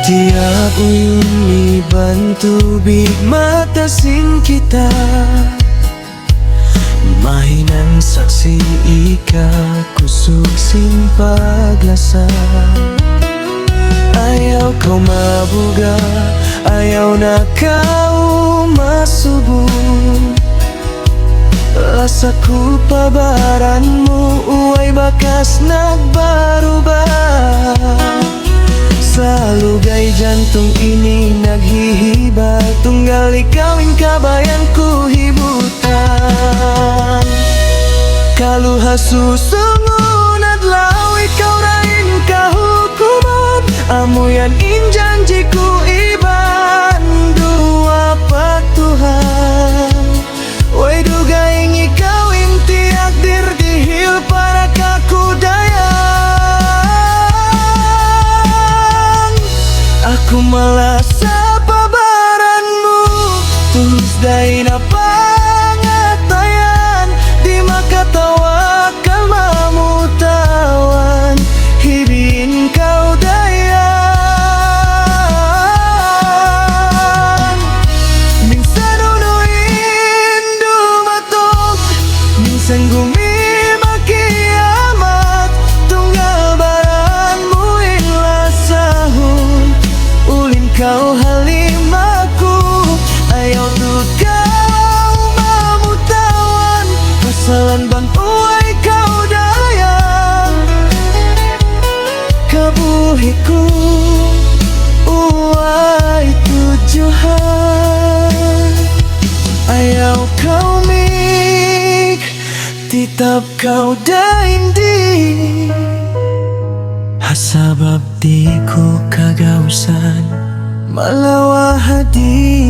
Tiap uyun iban tubig matasin kita, mahinan saksi ika kusog sin paglasa. Ayaw kau mabuga, ayaw na kau masubok. Lasa ku pabaran mo, uway bakas nagbarubah. Sa lugay jantong ini naghihibal, tunggal ikawing kabayan ku hibutan. Kaluha susungon adlaw ikaw rain kahukuman, amuyan injanji ku iban dua patuhan. Way dugaing ikaw tiak dirdihil para kakudayang. Aku malah sa pabaranmu, tulus day na pangatayan, di makatawakal mamutawan, hibin kau dayan. Minsan unuin dumatok, minsan gumimakiamat, tunggal baranmu inlasahon, ulin kau halimaku, ayaw tuh kau mamutawan, masalan bang uway kau dayang. Kabuhiku uway tujuhan, ayaw kau mik, titap kau daindi. Hasabab di ko kagausan, malawa hadi